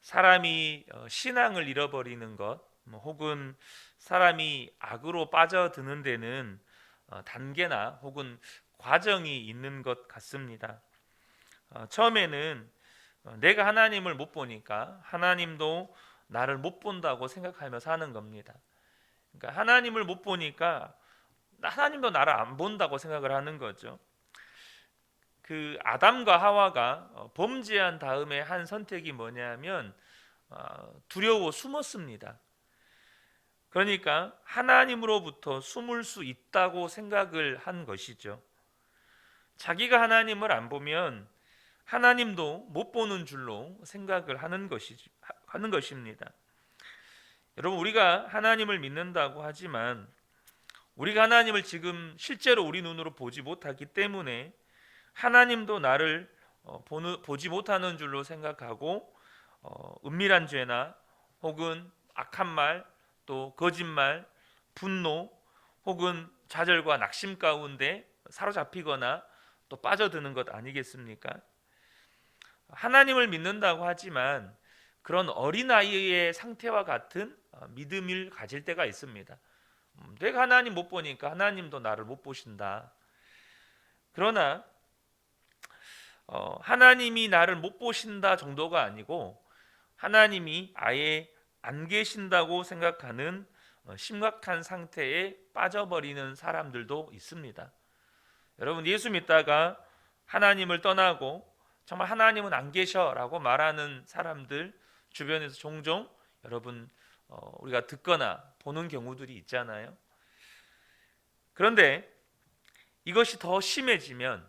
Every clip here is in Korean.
사람이 신앙을 잃어버리는 것, 혹은 사람이 악으로 빠져드는 데는 단계나 혹은 과정이 있는 것 같습니다. 처음에는 내가 하나님을 못 보니까 하나님도 나를 못 본다고 생각하며 사는 겁니다. 그러니까 하나님을 못 보니까 하나님도 나를 안 본다고 생각을 하는 거죠. 그 아담과 하와가 범죄한 다음에 한 선택이 뭐냐면 두려워 숨었습니다. 그러니까 하나님으로부터 숨을 수 있다고 생각을 한 것이죠. 자기가 하나님을 안 보면 하나님도 못 보는 줄로 생각을 하는 것입니다. 여러분, 우리가 하나님을 믿는다고 하지만 우리가 하나님을 지금 실제로 우리 눈으로 보지 못하기 때문에 하나님도 나를 보지 못하는 줄로 생각하고 은밀한 죄나 혹은 악한 말, 또 거짓말, 분노, 혹은 좌절과 낙심 가운데 사로잡히거나 또 빠져드는 것 아니겠습니까? 하나님을 믿는다고 하지만 그런 어린아이의 상태와 같은 믿음을 가질 때가 있습니다. 내가 하나님 못 보니까 하나님도 나를 못 보신다. 그러나 하나님이 나를 못 보신다 정도가 아니고 하나님이 아예 안 계신다고 생각하는 심각한 상태에 빠져버리는 사람들도 있습니다. 여러분, 예수 믿다가 하나님을 떠나고 정말 하나님은 안 계셔라고 말하는 사람들 주변에서 종종 여러분 우리가 듣거나 보는 경우들이 있잖아요. 그런데 이것이 더 심해지면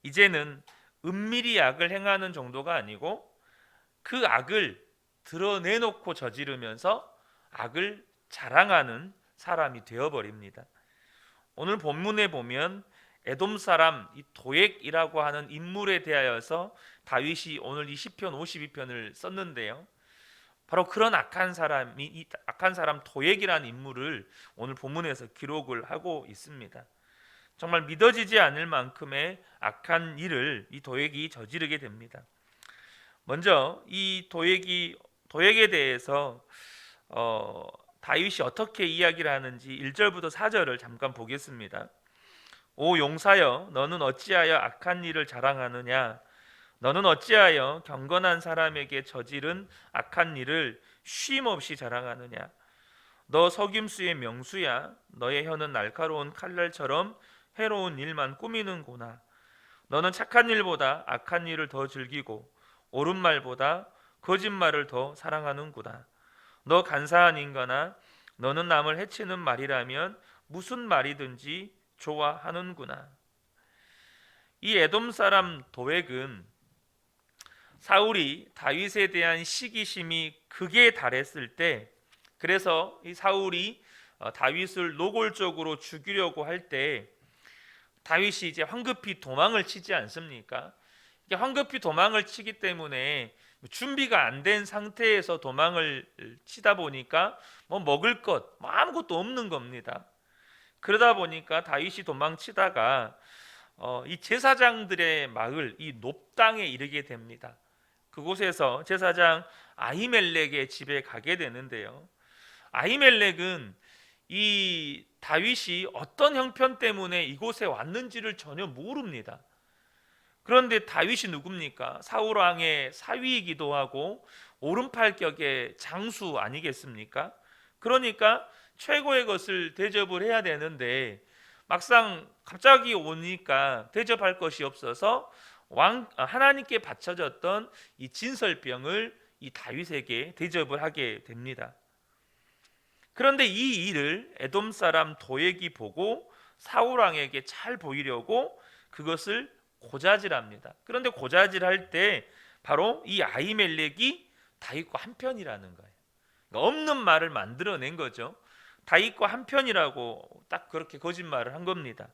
이제는 은밀히 악을 행하는 정도가 아니고 그 악을 드러내놓고 저지르면서 악을 자랑하는 사람이 되어버립니다. 오늘 본문에 보면 에돔 사람 이 도액이라고 하는 인물에 대하여서 다윗이 오늘 이 시편 52편을 썼는데요. 바로 그런 악한 사람이 이 악한 사람 도액이라는 인물을 오늘 본문에서 기록을 하고 있습니다. 정말 믿어지지 않을 만큼의 악한 일을 이 도액이 저지르게 됩니다. 먼저 이 도액에 대해서 다윗이 어떻게 이야기를 하는지 1절부터 4절을 잠깐 보겠습니다. 오 용사여, 너는 어찌하여 악한 일을 자랑하느냐? 너는 어찌하여 경건한 사람에게 저지른 악한 일을 쉼없이 자랑하느냐? 너 속임수의 명수야. 너의 혀는 날카로운 칼날처럼 해로운 일만 꾸미는구나. 너는 착한 일보다 악한 일을 더 즐기고 옳은 말보다 거짓말을 더 사랑하는구나. 너 간사한 인간아, 너는 남을 해치는 말이라면 무슨 말이든지 좋아하는구나. 이 에돔 사람 도액은 사울이 다윗에 대한 시기심이 극에 달했을 때, 그래서 이 사울이 다윗을 노골적으로 죽이려고 할 때 다윗이 이제 황급히 도망을 치지 않습니까? 황급히 도망을 치기 때문에 준비가 안 된 상태에서 도망을 치다 보니까 먹을 것 아무것도 없는 겁니다. 그러다 보니까 다윗이 도망치다가 이 제사장들의 마을 이 놉당에 이르게 됩니다. 그곳에서 제사장 아히멜렉의 집에 가게 되는데요. 아히멜렉은 이 다윗이 어떤 형편 때문에 이곳에 왔는지를 전혀 모릅니다. 그런데 다윗이 누굽니까? 사울 왕의 사위이기도 하고 오른팔격의 장수 아니겠습니까? 그러니까 최고의 것을 대접을 해야 되는데 막상 갑자기 오니까 대접할 것이 없어서 하나님께 바쳐졌던 이 진설병을 이 다윗에게 대접을 하게 됩니다. 그런데 이 일을 에돔 사람 도액이 보고 사울 왕에게 잘 보이려고 그것을 고자질합니다. 그런데 고자질할 때 바로 이 아히멜렉이 다윗과 한편이라는 거예요. 그러니까 없는 말을 만들어낸 거죠. 다윗과 한편이라고 딱 그렇게 거짓말을 한 겁니다.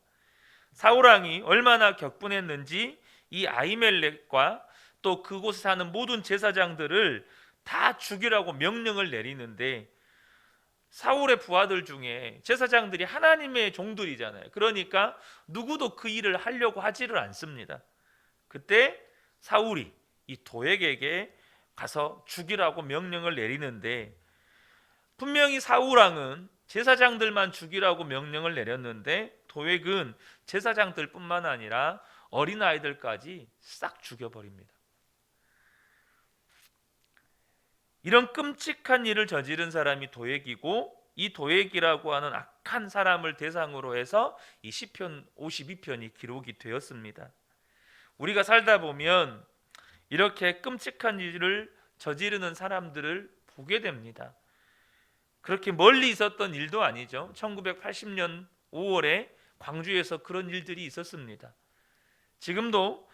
사울 왕이 얼마나 격분했는지 이 아히멜렉과 또 그곳에 사는 모든 제사장들을 다 죽이라고 명령을 내리는데 사울의 부하들 중에 제사장들이 하나님의 종들이잖아요. 그러니까 누구도 그 일을 하려고 하지를 않습니다. 그때 사울이 이 도액에게 가서 죽이라고 명령을 내리는데, 분명히 사울왕은 제사장들만 죽이라고 명령을 내렸는데 도액은 제사장들뿐만 아니라 어린아이들까지 싹 죽여버립니다. 이런 끔찍한 일을 저지른 사람이 도액이고, 이 도액이라고 하는 악한 사람을 대상으로 해서 이 시편 52편이 기록이 되었습니다. 우리가 살다 보면 이렇게 끔찍한 일을 저지르는 사람들을 보게 됩니다. 그렇게 멀리 있었던 일도 아니죠. 1980년 5월에 광주에서 그런 일들이 있었습니다. 지금도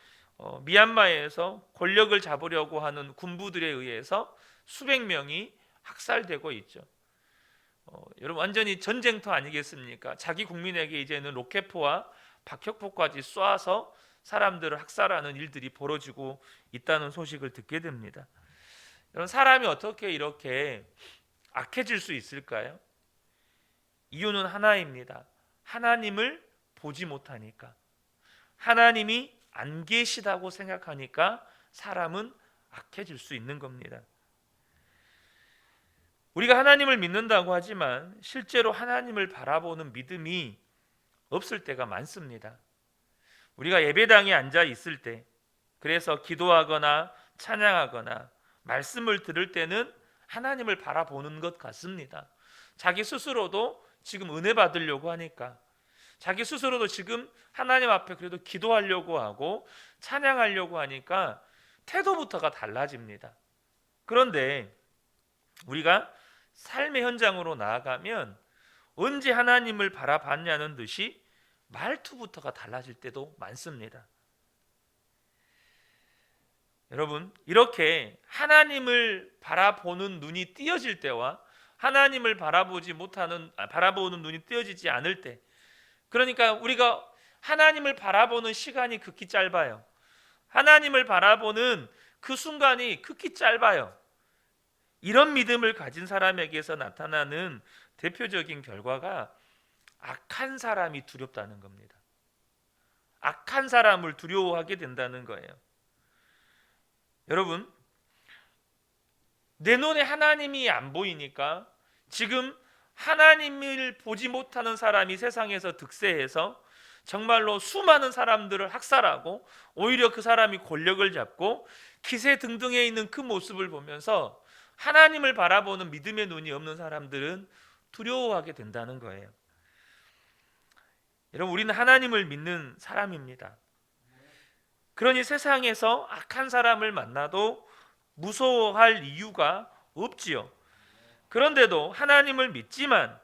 미얀마에서 권력을 잡으려고 하는 군부들에 의해서 수백 명이 학살되고 있죠. 여러분, 완전히 전쟁터 아니겠습니까? 자기 국민에게 이제는 로켓포와 박격포까지 쏴서 사람들을 학살하는 일들이 벌어지고 있다는 소식을 듣게 됩니다. 여러분, 사람이 어떻게 이렇게 악해질 수 있을까요? 이유는 하나입니다. 하나님을 보지 못하니까, 하나님이 안 계시다고 생각하니까 사람은 악해질 수 있는 겁니다. 우리가 하나님을 믿는다고 하지만 실제로 하나님을 바라보는 믿음이 없을 때가 많습니다. 우리가 예배당에 앉아 있을 때, 그래서 기도하거나 찬양하거나 말씀을 들을 때는 하나님을 바라보는 것 같습니다. 자기 스스로도 지금 은혜 받으려고 하니까, 자기 스스로도 지금 하나님 앞에 그래도 기도하려고 하고 찬양하려고 하니까 태도부터가 달라집니다. 그런데 우리가 삶의 현장으로 나아가면 언제 하나님을 바라봤냐는 듯이 말투부터가 달라질 때도 많습니다. 여러분, 이렇게 하나님을 바라보는 눈이 띄어질 때와 하나님을 바라보는 눈이 띄어지지 않을 때, 그러니까 우리가 하나님을 바라보는 시간이 극히 짧아요. 하나님을 바라보는 그 순간이 극히 짧아요. 이런 믿음을 가진 사람에게서 나타나는 대표적인 결과가 악한 사람이 두렵다는 겁니다. 악한 사람을 두려워하게 된다는 거예요. 여러분, 내 눈에 하나님이 안 보이니까 지금 하나님을 보지 못하는 사람이 세상에서 득세해서 정말로 수많은 사람들을 학살하고 오히려 그 사람이 권력을 잡고 기세 등등해 있는 그 모습을 보면서 하나님을 바라보는 믿음의 눈이 없는 사람들은 두려워하게 된다는 거예요. 여러분, 우리는 하나님을 믿는 사람입니다. 그러니 세상에서 악한 사람을 만나도 무서워할 이유가 없지요. 그런데도 하나님을 믿지만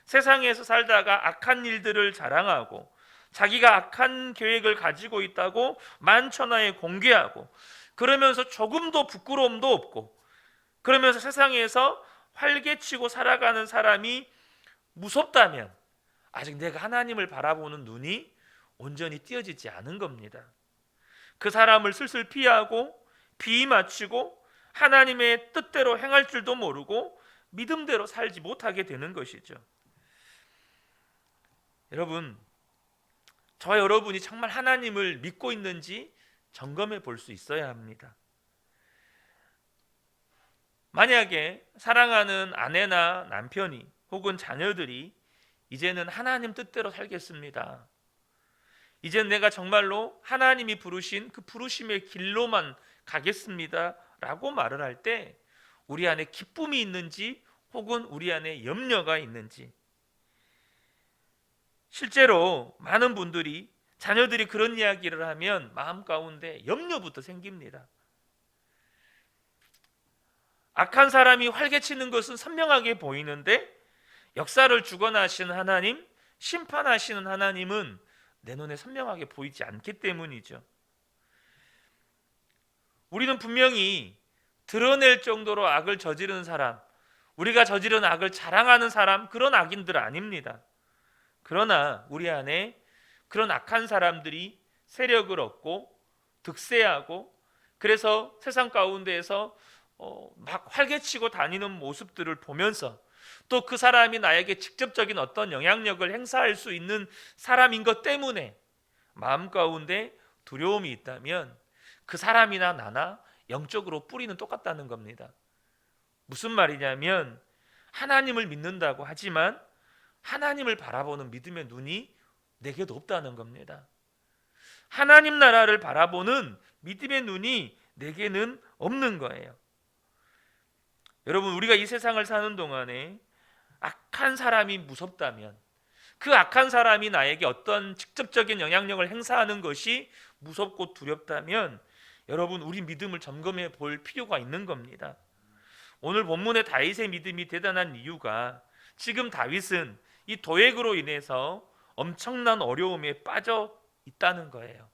세상에서 살다가 악한 일들을 자랑하고 자기가 악한 계획을 가지고 있다고 만천하에 공개하고, 그러면서 조금도 부끄러움도 없고, 그러면서 세상에서 활개치고 살아가는 사람이 무섭다면 아직 내가 하나님을 바라보는 눈이 온전히 띄어지지 않은 겁니다. 그 사람을 슬슬 피하고 비위 맞추고 하나님의 뜻대로 행할 줄도 모르고 믿음대로 살지 못하게 되는 것이죠. 여러분, 저와 여러분이 정말 하나님을 믿고 있는지 점검해 볼 수 있어야 합니다. 만약에 사랑하는 아내나 남편이 혹은 자녀들이 이제는 하나님 뜻대로 살겠습니다, 이제는 내가 정말로 하나님이 부르신 그 부르심의 길로만 가겠습니다 라고 말을 할 때 우리 안에 기쁨이 있는지 혹은 우리 안에 염려가 있는지, 실제로 많은 분들이 자녀들이 그런 이야기를 하면 마음 가운데 염려부터 생깁니다. 악한 사람이 활개치는 것은 선명하게 보이는데 역사를 주관하시는 하나님, 심판하시는 하나님은 내 눈에 선명하게 보이지 않기 때문이죠. 우리는 분명히 드러낼 정도로 악을 저지르는 사람, 우리가 저지른 악을 자랑하는 사람, 그런 악인들 아닙니다. 그러나 우리 안에 그런 악한 사람들이 세력을 얻고 득세하고, 그래서 세상 가운데에서 막 활개치고 다니는 모습들을 보면서 또 그 사람이 나에게 직접적인 어떤 영향력을 행사할 수 있는 사람인 것 때문에 마음 가운데 두려움이 있다면 그 사람이나 나나 영적으로 뿌리는 똑같다는 겁니다. 무슨 말이냐면 하나님을 믿는다고 하지만 하나님을 바라보는 믿음의 눈이 내게도 없다는 겁니다. 하나님 나라를 바라보는 믿음의 눈이 내게는 없는 거예요. 여러분, 우리가 이 세상을 사는 동안에 악한 사람이 무섭다면, 그 악한 사람이 나에게 어떤 직접적인 영향력을 행사하는 것이 무섭고 두렵다면, 여러분, 우리 믿음을 점검해 볼 필요가 있는 겁니다. 오늘 본문의 다윗의 믿음이 대단한 이유가 지금 다윗은 이 도액으로 인해서 엄청난 어려움에 빠져 있다는 거예요.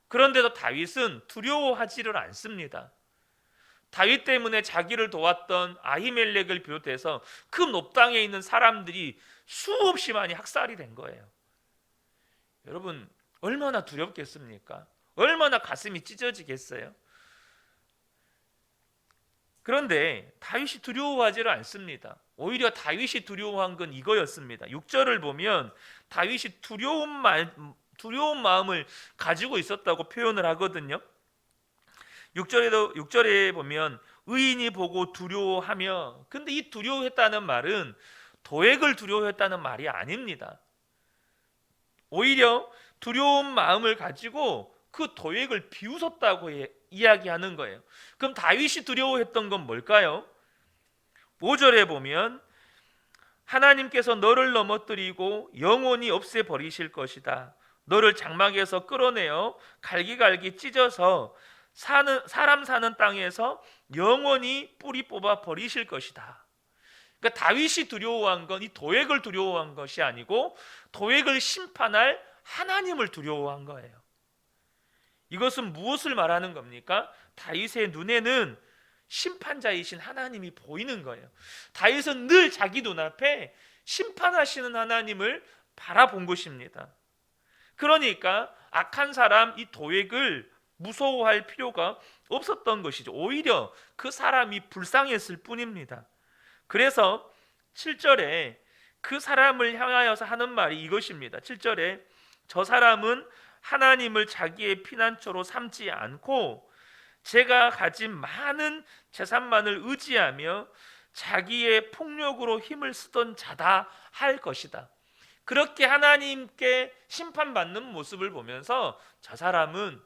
그런데도 다윗은 두려워하지를 않습니다. 다윗 때문에 자기를 도왔던 아히멜렉을 비롯해서 그 높당에 있는 사람들이 수없이 많이 학살이 된 거예요. 여러분, 얼마나 두렵겠습니까? 얼마나 가슴이 찢어지겠어요? 그런데 다윗이 두려워하지를 않습니다. 오히려 다윗이 두려워한 건 이거였습니다. 6절을 보면 다윗이 두려운 마음을 가지고 있었다고 표현을 하거든요. 6절에 보면 의인이 보고 두려워하며, 근데 이 두려워했다는 말은 도액을 두려워했다는 말이 아닙니다. 오히려 두려운 마음을 가지고 그 도액을 비웃었다고 이야기하는 거예요. 그럼 다윗이 두려워했던 건 뭘까요? 5절에 보면 하나님께서 너를 넘어뜨리고 영원히 없애버리실 것이다. 너를 장막에서 끌어내어 갈기갈기 찢어서 사람 사는 땅에서 영원히 뿌리 뽑아 버리실 것이다. 그러니까 다윗이 두려워한 건 이 도액을 두려워한 것이 아니고 도액을 심판할 하나님을 두려워한 거예요. 이것은 무엇을 말하는 겁니까? 다윗의 눈에는 심판자이신 하나님이 보이는 거예요. 다윗은 늘 자기 눈앞에 심판하시는 하나님을 바라본 것입니다. 그러니까 악한 사람 이 도액을 무서워할 필요가 없었던 것이죠. 오히려 그 사람이 불쌍했을 뿐입니다. 그래서 7절에 그 사람을 향하여서 하는 말이 이것입니다. 7절에 저 사람은 하나님을 자기의 피난처로 삼지 않고 제가 가진 많은 재산만을 의지하며 자기의 폭력으로 힘을 쓰던 자다 할 것이다. 그렇게 하나님께 심판받는 모습을 보면서 저 사람은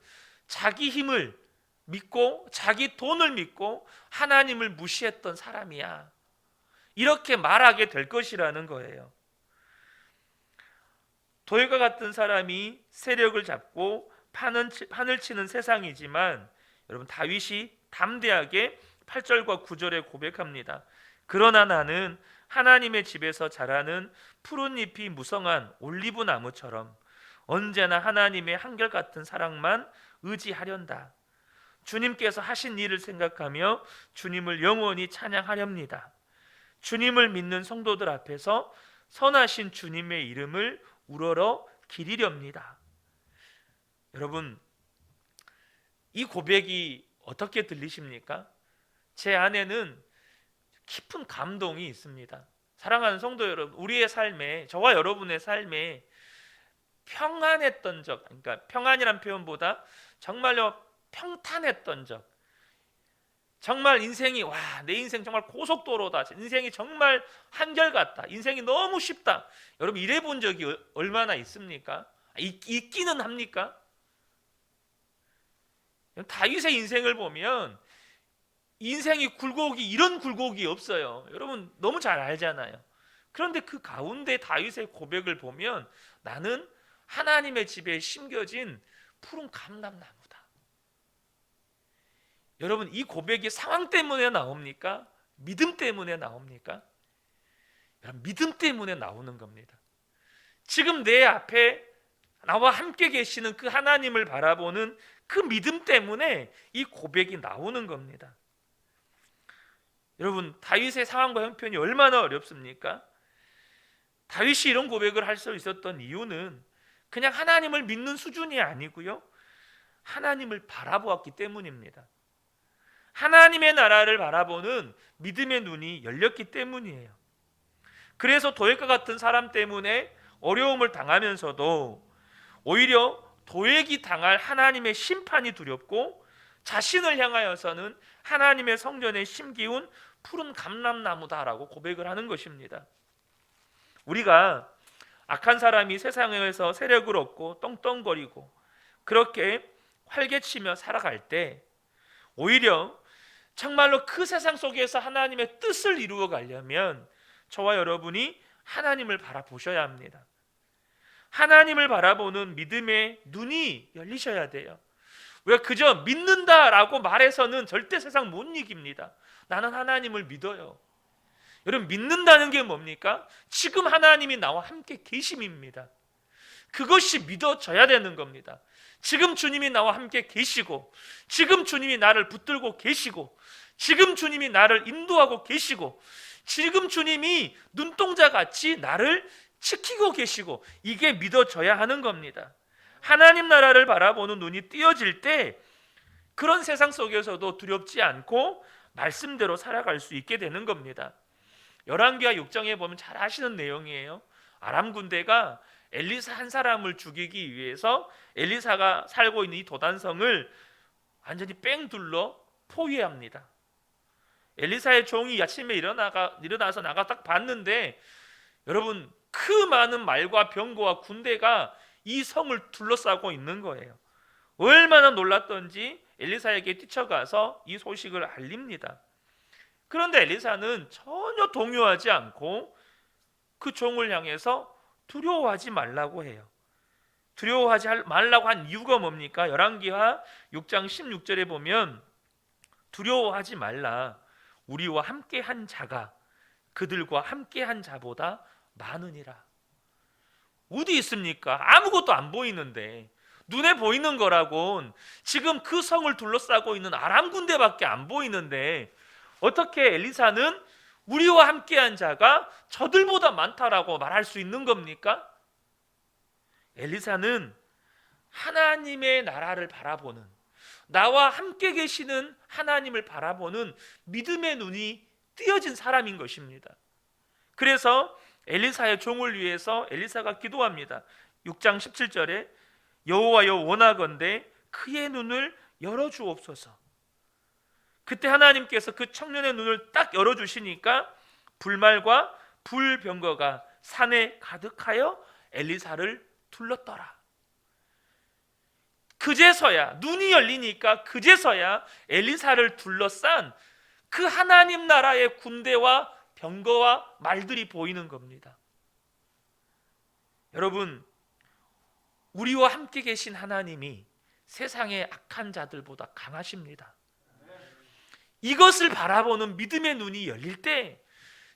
자기 힘을 믿고 자기 돈을 믿고 하나님을 무시했던 사람이야, 이렇게 말하게 될 것이라는 거예요. 도액과 같은 사람이 세력을 잡고 판을 치는 세상이지만 여러분, 다윗이 담대하게 8절과 9절에 고백합니다. 그러나 나는 하나님의 집에서 자라는 푸른 잎이 무성한 올리브 나무처럼 언제나 하나님의 한결같은 사랑만 의지하련다. 주님께서 하신 일을 생각하며 주님을 영원히 찬양하렵니다. 주님을 믿는 성도들 앞에서 선하신 주님의 이름을 우러러 기리렵니다. 여러분, 이 고백이 어떻게 들리십니까? 제 안에는 깊은 감동이 있습니다. 사랑하는 성도 여러분, 우리의 삶에, 저와 여러분의 삶에 평안했던 적, 그러니까 평안이란 표현보다 정말로 평탄했던 적, 정말 인생이 내 인생 정말 고속도로다, 인생이 정말 한결같다, 인생이 너무 쉽다, 여러분 이래 본 적이 얼마나 있습니까? 있기는 합니까? 다윗의 인생을 보면 인생이 굴곡이, 이런 굴곡이 없어요. 여러분 너무 잘 알잖아요. 그런데 그 가운데 다윗의 고백을 보면 나는 하나님의 집에 심겨진 푸른 감람나무다. 여러분, 이 고백이 상황 때문에 나옵니까? 믿음 때문에 나옵니까? 여러분, 믿음 때문에 나오는 겁니다. 지금 내 앞에 나와 함께 계시는 그 하나님을 바라보는 그 믿음 때문에 이 고백이 나오는 겁니다. 여러분, 다윗의 상황과 형편이 얼마나 어렵습니까? 다윗이 이런 고백을 할 수 있었던 이유는 그냥 하나님을 믿는 수준이 아니고요, 하나님을 바라보았기 때문입니다. 하나님의 나라를 바라보는 믿음의 눈이 열렸기 때문이에요. 그래서 도액과 같은 사람 때문에 어려움을 당하면서도 오히려 도액이 당할 하나님의 심판이 두렵고 자신을 향하여서는 하나님의 성전에 심기운 푸른 감람나무다라고 고백을 하는 것입니다. 우리가 악한 사람이 세상에서 세력을 얻고 떵떵거리고 그렇게 활개치며 살아갈 때 오히려 정말로 그 세상 속에서 하나님의 뜻을 이루어 가려면 저와 여러분이 하나님을 바라보셔야 합니다. 하나님을 바라보는 믿음의 눈이 열리셔야 돼요. 왜 그저 믿는다라고 말해서는 절대 세상 못 이깁니다. 나는 하나님을 믿어요. 여러분, 믿는다는 게 뭡니까? 지금 하나님이 나와 함께 계심입니다. 그것이 믿어져야 되는 겁니다. 지금 주님이 나와 함께 계시고, 지금 주님이 나를 붙들고 계시고, 지금 주님이 나를 인도하고 계시고, 지금 주님이 눈동자같이 나를 지키고 계시고, 이게 믿어져야 하는 겁니다. 하나님 나라를 바라보는 눈이 띄어질 때 그런 세상 속에서도 두렵지 않고 말씀대로 살아갈 수 있게 되는 겁니다. 열왕기하 6장에 보면 잘 아시는 내용이에요. 아람 군대가 엘리사 한 사람을 죽이기 위해서 엘리사가 살고 있는 이 도단성을 완전히 뺑 둘러 포위합니다. 엘리사의 종이 아침에 일어나서 나가 딱 봤는데, 여러분, 그 많은 말과 병거와 군대가 이 성을 둘러싸고 있는 거예요. 얼마나 놀랐던지 엘리사에게 뛰쳐가서 이 소식을 알립니다. 그런데 엘리사는 전혀 동요하지 않고 그 종을 향해서 두려워하지 말라고 해요. 두려워하지 말라고 한 이유가 뭡니까? 열왕기하 6장 16절에 보면 두려워하지 말라. 우리와 함께한 자가 그들과 함께한 자보다 많으니라. 어디 있습니까? 아무것도 안 보이는데, 눈에 보이는 거라곤 지금 그 성을 둘러싸고 있는 아람 군대밖에 안 보이는데 어떻게 엘리사는 우리와 함께한 자가 저들보다 많다라고 말할 수 있는 겁니까? 엘리사는 하나님의 나라를 바라보는, 나와 함께 계시는 하나님을 바라보는 믿음의 눈이 띄어진 사람인 것입니다. 그래서 엘리사의 종을 위해서 엘리사가 기도합니다. 6장 17절에 여호와여 원하건대 그의 눈을 열어주옵소서. 그때 하나님께서 그 청년의 눈을 딱 열어주시니까 불말과 불병거가 산에 가득하여 엘리사를 둘렀더라. 그제서야, 눈이 열리니까 그제서야 엘리사를 둘러싼 그 하나님 나라의 군대와 병거와 말들이 보이는 겁니다. 여러분, 우리와 함께 계신 하나님이 세상의 악한 자들보다 강하십니다. 이것을 바라보는 믿음의 눈이 열릴 때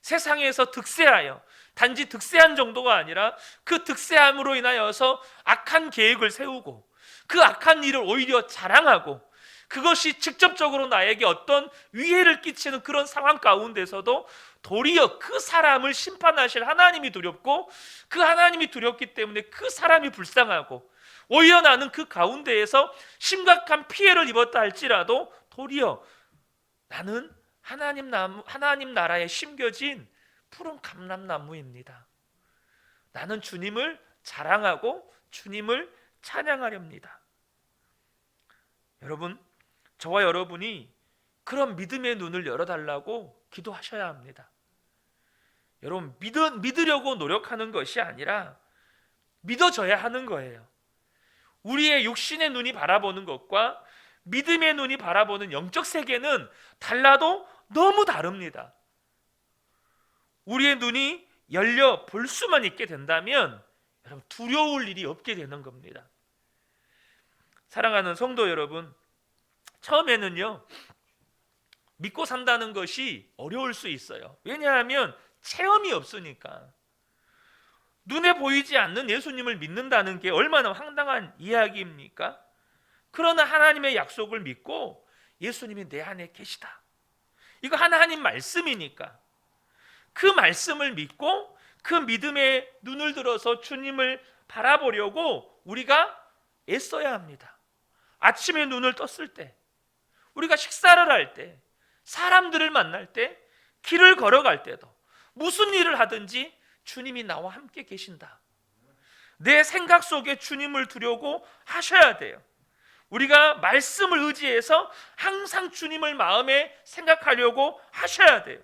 세상에서 득세하여, 단지 득세한 정도가 아니라 그 득세함으로 인하여서 악한 계획을 세우고 그 악한 일을 오히려 자랑하고 그것이 직접적으로 나에게 어떤 위해를 끼치는 그런 상황 가운데서도 도리어 그 사람을 심판하실 하나님이 두렵고 그 하나님이 두렵기 때문에 그 사람이 불쌍하고 오히려 나는 그 가운데에서 심각한 피해를 입었다 할지라도 도리어 나는 하나님 나라에 심겨진 푸른 감람나무입니다. 나는 주님을 자랑하고 주님을 찬양하렵니다. 여러분, 저와 여러분이 그런 믿음의 눈을 열어달라고 기도하셔야 합니다. 여러분, 믿으려고 노력하는 것이 아니라 믿어져야 하는 거예요. 우리의 육신의 눈이 바라보는 것과 믿음의 눈이 바라보는 영적 세계는 달라도 너무 다릅니다. 우리의 눈이 열려 볼 수만 있게 된다면 여러분, 두려울 일이 없게 되는 겁니다. 사랑하는 성도 여러분, 처음에는요, 믿고 산다는 것이 어려울 수 있어요. 왜냐하면 체험이 없으니까. 눈에 보이지 않는 예수님을 믿는다는 게 얼마나 황당한 이야기입니까? 그러나 하나님의 약속을 믿고 예수님이 내 안에 계시다, 이거 하나님 말씀이니까 그 말씀을 믿고 그 믿음의 눈을 들어서 주님을 바라보려고 우리가 애써야 합니다. 아침에 눈을 떴을 때, 우리가 식사를 할 때, 사람들을 만날 때, 길을 걸어갈 때도 무슨 일을 하든지 주님이 나와 함께 계신다, 내 생각 속에 주님을 두려고 하셔야 돼요. 우리가 말씀을 의지해서 항상 주님을 마음에 생각하려고 하셔야 돼요.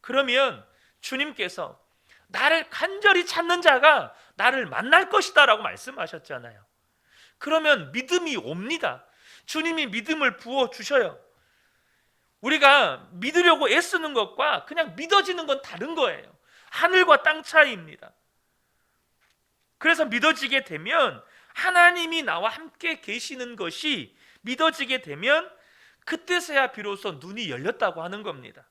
그러면 주님께서 나를 간절히 찾는 자가 나를 만날 것이다 라고 말씀하셨잖아요. 그러면 믿음이 옵니다. 주님이 믿음을 부어주셔요. 우리가 믿으려고 애쓰는 것과 그냥 믿어지는 건 다른 거예요. 하늘과 땅 차이입니다. 그래서 믿어지게 되면, 하나님이 나와 함께 계시는 것이 믿어지게 되면 그때서야 비로소 눈이 열렸다고 하는 겁니다.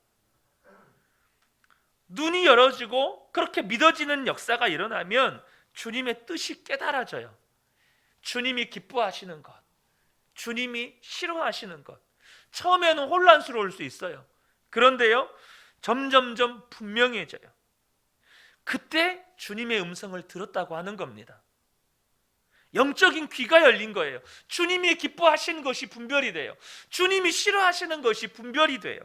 눈이 열어지고 그렇게 믿어지는 역사가 일어나면 주님의 뜻이 깨달아져요. 주님이 기뻐하시는 것, 주님이 싫어하시는 것, 처음에는 혼란스러울 수 있어요. 그런데요, 점점점 분명해져요. 그때 주님의 음성을 들었다고 하는 겁니다. 영적인 귀가 열린 거예요. 주님이 기뻐하시는 것이 분별이 돼요. 주님이 싫어하시는 것이 분별이 돼요.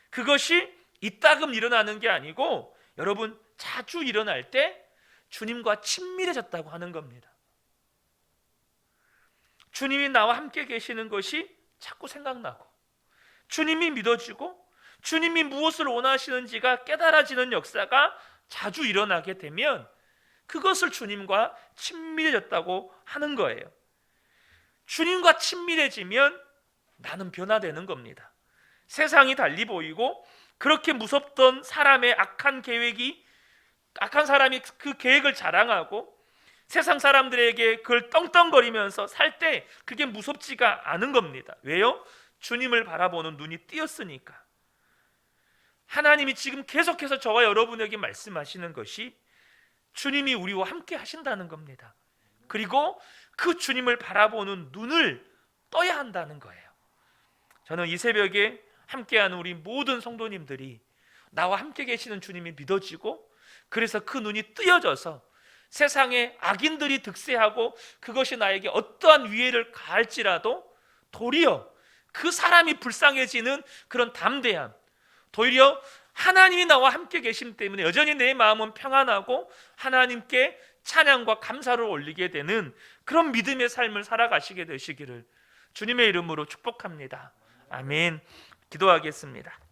그것이 이따금 일어나는 게 아니고, 여러분, 자주 일어날 때 주님과 친밀해졌다고 하는 겁니다. 주님이 나와 함께 계시는 것이 자꾸 생각나고, 주님이 믿어지고, 주님이 무엇을 원하시는지가 깨달아지는 역사가 자주 일어나게 되면 그것을 주님과 친밀해졌다고 하는 거예요. 주님과 친밀해지면 나는 변화되는 겁니다. 세상이 달리 보이고, 그렇게 무섭던 사람의 악한 사람이 그 계획을 자랑하고 세상 사람들에게 그걸 떵떵거리면서 살 때 그게 무섭지가 않은 겁니다. 왜요? 주님을 바라보는 눈이 띄었으니까. 하나님이 지금 계속해서 저와 여러분에게 말씀하시는 것이 주님이 우리와 함께 하신다는 겁니다. 그리고 그 주님을 바라보는 눈을 떠야 한다는 거예요. 저는 이 새벽에 함께하는 우리 모든 성도님들이 나와 함께 계시는 주님이 믿어지고, 그래서 그 눈이 뜨여져서 세상에 악인들이 득세하고 그것이 나에게 어떠한 위해를 가할지라도 도리어 그 사람이 불쌍해지는 그런 담대함, 도리어 하나님이 나와 함께 계심 때문에 여전히 내 마음은 평안하고 하나님께 찬양과 감사를 올리게 되는 그런 믿음의 삶을 살아가시게 되시기를 주님의 이름으로 축복합니다. 아멘. 기도하겠습니다.